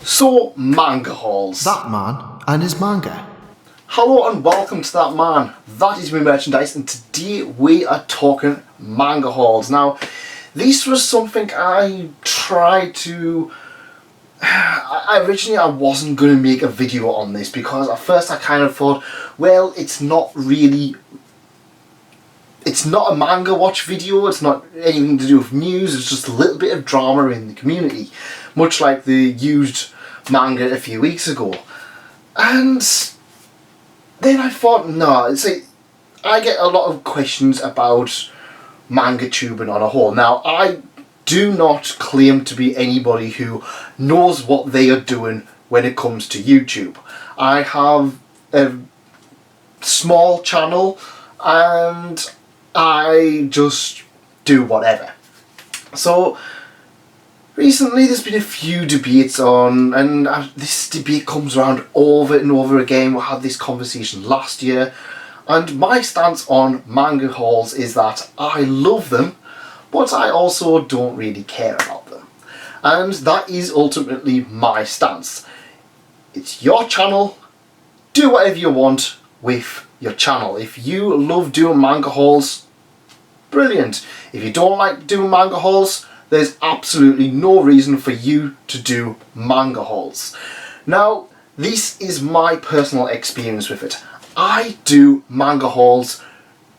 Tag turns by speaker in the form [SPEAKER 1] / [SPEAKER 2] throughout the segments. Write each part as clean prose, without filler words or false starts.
[SPEAKER 1] So, Manga Hauls.
[SPEAKER 2] That man and his manga.
[SPEAKER 1] Hello and welcome to That Man. That is my merchandise, and today we are talking Manga Hauls. Now, this was something I tried to... Originally I wasn't going to make a video on this because at first I kind of thought, well, it's not a manga watch video, it's not anything to do with news, it's just a little bit of drama in the community. Much like the used manga a few weeks ago. And then I thought, no, it's like, I get a lot of questions about manga tubing on a whole. Now, I do not claim to be anybody who knows what they are doing when it comes to YouTube. I have a small channel and I just do whatever. So recently there's been a few debates on, and this debate comes around over and over again. We had this conversation last year, and my stance on Manga Hauls is that I love them, but I also don't really care about them. And that is ultimately my stance. It's your channel, do whatever you want with your channel. If you love doing Manga Hauls, brilliant. If you don't like doing Manga Hauls, there's absolutely no reason for you to do Manga Hauls. Now, this is my personal experience with it. I do Manga Hauls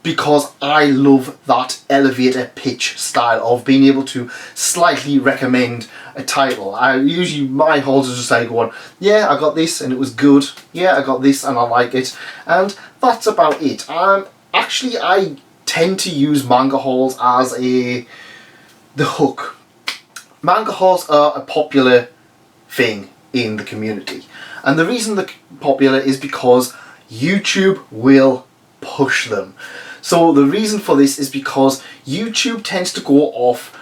[SPEAKER 1] because I love that elevator pitch style of being able to slightly recommend a title. My hauls are just like going, yeah, I got this and it was good. Yeah, I got this and I like it. And that's about it. Actually, I tend to use Manga Hauls as the hook. Manga Hauls are a popular thing in the community, and the reason they're popular is because YouTube will push them. So the reason for this is because YouTube tends to go off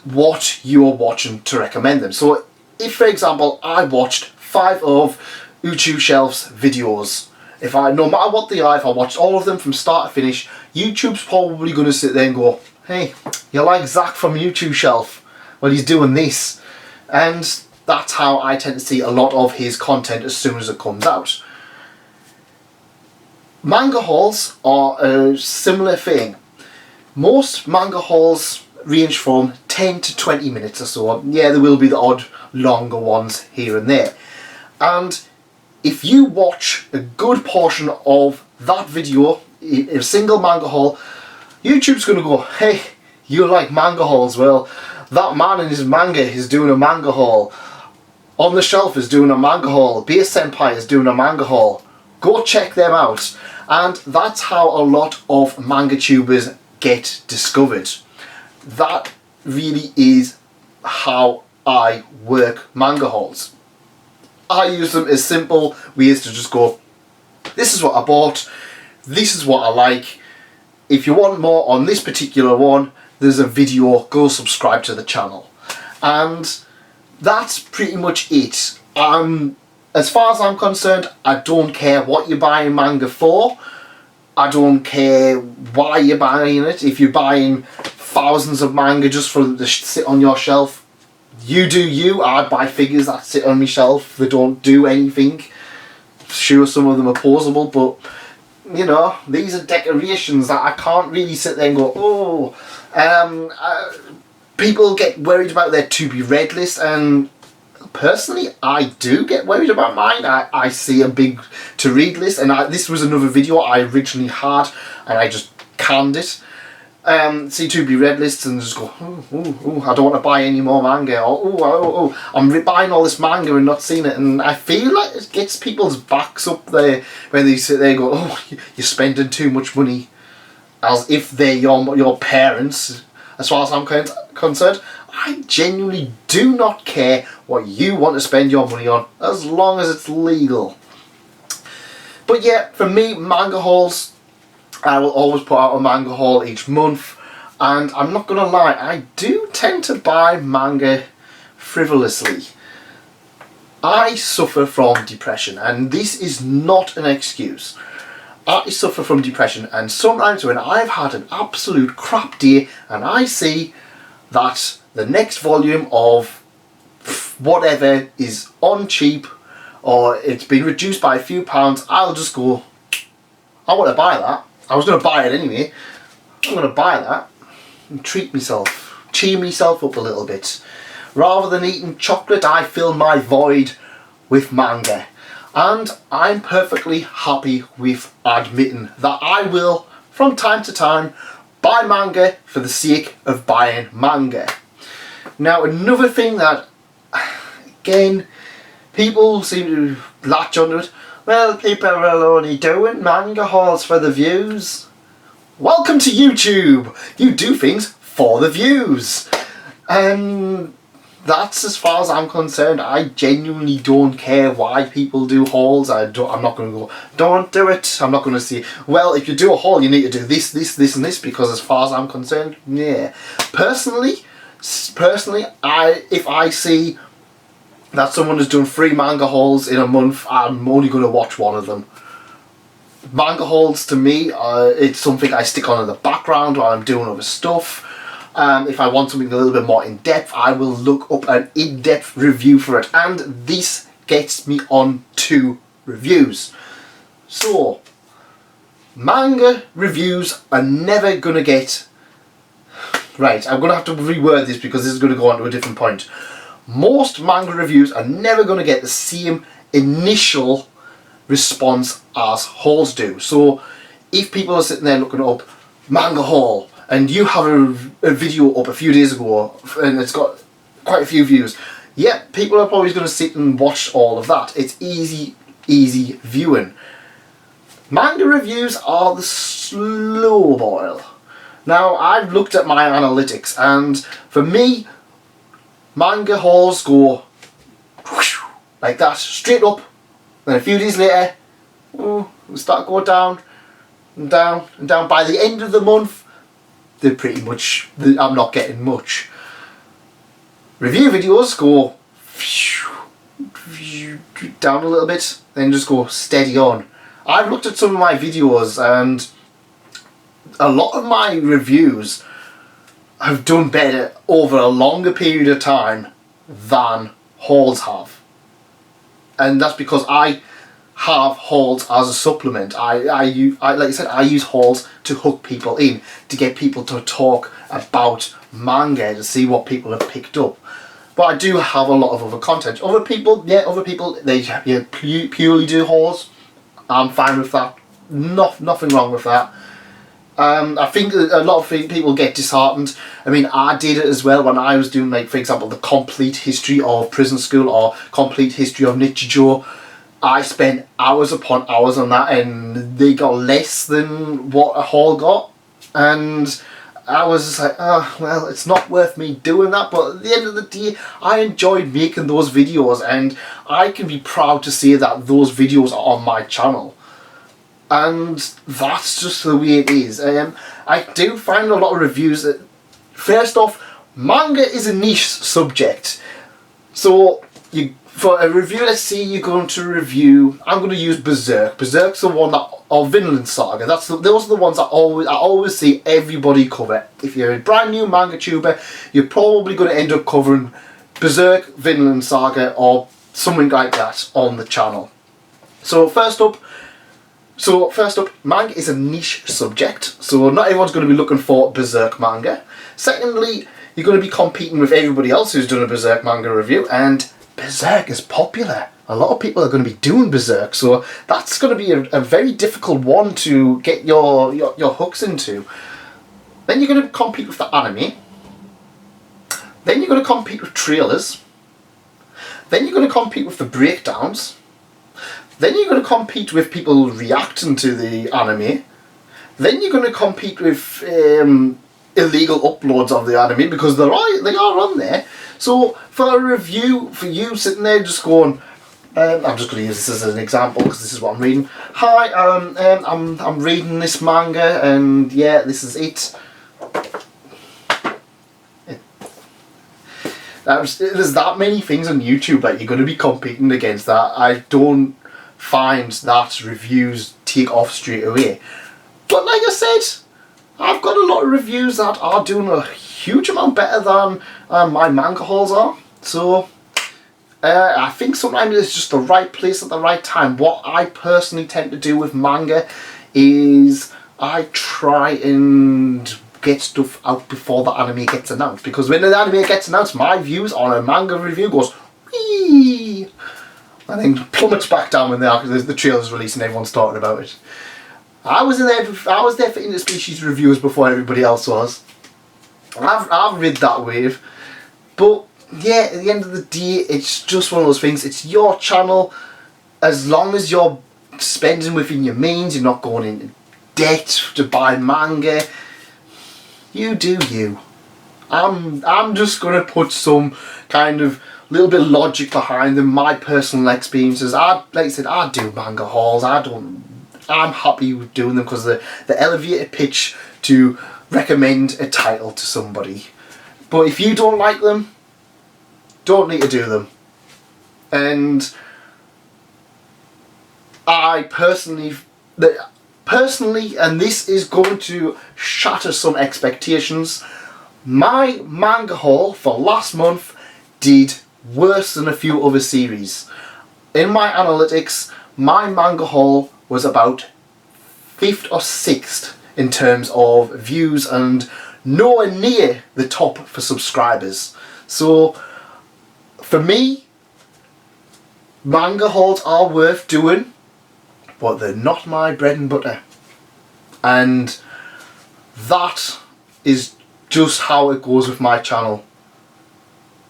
[SPEAKER 1] what you are watching to recommend them. So if, for example, I watched 5 of Uchu Shelf's videos, no matter what they are, if I watched all of them from start to finish, YouTube's probably going to sit there and go, hey, you like Zach from YouTube Shelf? Well, he's doing this. And that's how I tend to see a lot of his content as soon as it comes out. Manga Hauls are a similar thing. Most Manga Hauls range from 10 to 20 minutes or so. Yeah, there will be the odd longer ones here and there. And if you watch a good portion of that video in a single Manga Haul, YouTube's going to go, hey, you like Manga Hauls? Well, that man and his manga is doing a Manga Haul. On the Shelf is doing a Manga Haul. Base Senpai is doing a Manga Haul. Go check them out. And that's how a lot of manga tubers get discovered. That really is how I work Manga Hauls. I use them as simple ways to just go, this is what I bought, this is what I like. If you want more on this particular one, there's a video, go subscribe to the channel. And that's pretty much it. As far as I'm concerned, I don't care what you're buying manga for. I don't care why you're buying it. If you're buying thousands of manga just for them to sit on your shelf, you do you. I buy figures that sit on my shelf. They don't do anything. Sure, some of them are posable, but you know, these are decorations that I can't really sit there and go, oh. People get worried about their to be read list, and personally I do get worried about mine. I see a big to read list, and this was another video I originally had and I just canned it. See to be read lists and just go, I don't want to buy any more manga, or I'm buying all this manga and not seeing it, and I feel like it gets people's backs up there when they sit there and go, oh, you're spending too much money, as if they're your parents. As far as I'm concerned, I genuinely do not care what you want to spend your money on, as long as it's legal. But yeah, for me, Manga Hauls, I will always put out a Manga Haul each month, and I'm not going to lie, I do tend to buy manga frivolously. I suffer from depression, and this is not an excuse. I suffer from depression, and sometimes when I've had an absolute crap day and I see that the next volume of if whatever is on cheap or it's been reduced by a few pounds, I'll just go, I want to buy that. I was going to buy it anyway. I'm going to buy that and treat myself, cheer myself up a little bit. Rather than eating chocolate, I fill my void with manga. And I'm perfectly happy with admitting that I will, from time to time, buy manga for the sake of buying manga. Now, another thing that, again, people seem to latch onto it. Well, people are only doing manga hauls for the views. Welcome to YouTube! You do things for the views. And that's as far as I'm concerned. I genuinely don't care why people do hauls. I'm not going to go, don't do it. I'm not going to say, well, if you do a haul, you need to do this, this, this and this, because as far as I'm concerned, yeah. Personally, if I see that someone has done 3 manga hauls in a month, I'm only going to watch one of them. Manga hauls to me, it's something I stick on in the background while I'm doing other stuff. If I want something a little bit more in depth, I will look up an in-depth review for it, and this gets me on 2 reviews. So, manga reviews are never going to get... Right, I'm going to have to reword this because this is going to go on to a different point. Most manga reviews are never going to get the same initial response as hauls do. So if people are sitting there looking up manga haul and you have a video up a few days ago and it's got quite a few views, yeah, people are probably going to sit and watch all of that. It's easy viewing. Manga reviews are the slow boil. Now, I've looked at my analytics, and for me, manga hauls go whoosh, like that, straight up. Then a few days later, we start going down and down and down. By the end of the month, they're pretty much, I'm not getting much. Review videos go down a little bit, then just go steady on. I've looked at some of my videos, and a lot of my reviews have done better over a longer period of time than hauls have. And that's because I have hauls as a supplement. Like I said, I use hauls to hook people in, to get people to talk about manga, to see what people have picked up. But I do have a lot of other content. Other people, they purely do hauls. I'm fine with that. Nothing wrong with that. I think a lot of people get disheartened. I mean, I did it as well when I was doing, like, for example, the complete history of Prison School or complete history of Nichijou. I spent hours upon hours on that, and they got less than what a haul got. And I was just like, oh, well, it's not worth me doing that. But at the end of the day, I enjoyed making those videos, and I can be proud to say that those videos are on my channel. And that's just the way it is. I do find a lot of reviews that, first off, manga is a niche subject. So, for a review, let's say you're going to review, I'm going to use Berserk. Berserk's the one that, or Vinland Saga. Those are the ones that I always see everybody cover. If you're a brand new manga tuber, you're probably going to end up covering Berserk, Vinland Saga, or something like that on the channel. So first up, manga is a niche subject, so not everyone's going to be looking for Berserk manga. Secondly, you're going to be competing with everybody else who's done a Berserk manga review, and Berserk is popular. A lot of people are going to be doing Berserk, so that's going to be a very difficult one to get your hooks into. Then you're going to compete with the anime. Then you're going to compete with trailers. Then you're going to compete with the breakdowns. Then you're going to compete with people reacting to the anime. Then you're going to compete with illegal uploads of the anime, because they are on there. So for a review, for you sitting there just going, I'm just going to use this as an example because this is what I'm reading. Hi, I'm reading this manga, and yeah, this is it. There's that many things on YouTube that you're going to be competing against that I don't find that reviews take off straight away. But like I said, I've got a lot of reviews that are doing a huge amount better than my manga hauls are. So I think sometimes it's just the right place at the right time. What I personally tend to do with manga is I try and get stuff out before the anime gets announced, because when the anime gets announced, my views on a manga review goes whee, and then plummets back down when the trailer's released and everyone's talking about it. I was there for Interspecies reviews before everybody else was. I've rid that wave, but yeah, at the end of the day, it's just one of those things. It's your channel. As long as you're spending within your means, you're not going into debt to buy manga, you do you. I'm just gonna put some kind of little bit of logic behind them, my personal experiences. Like I said, I do manga hauls. I'm happy with doing them because the elevator pitch to recommend a title to somebody. But if you don't like them, don't need to do them. And I personally, and this is going to shatter some expectations, my manga haul for last month did worse than a few other series. In my analytics, my manga haul was about 5th or 6th in terms of views and nowhere near the top for subscribers. So for me, manga hauls are worth doing, but they're not my bread and butter. And that is just how it goes with my channel.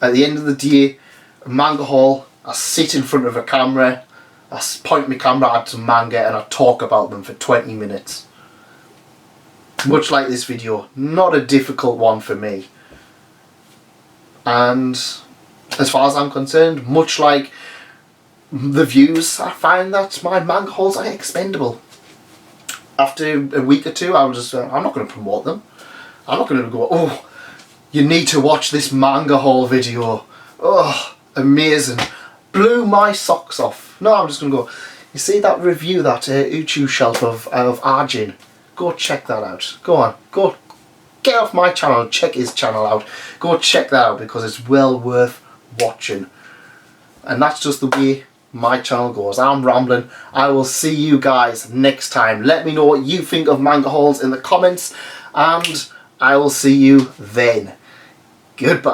[SPEAKER 1] At the end of the day, a manga haul, I sit in front of a camera, I point my camera at some manga and I talk about them for 20 minutes. Much like this video, not a difficult one for me. And as far as I'm concerned, much like the views, I find that my manga hauls are expendable. After a week or two, I'm not going to promote them. I'm not going to go, oh, you need to watch this manga haul video. Oh, amazing. Blew my socks off. No, I'm just going to go, you see that review, that Uchu shelf of Arjun? Go check that out. Go on, go get off my channel and check his channel out. Go check that out because it's well worth watching. And that's just the way my channel goes. I'm rambling. I will see you guys next time. Let me know what you think of manga hauls in the comments, and I will see you then. Goodbye.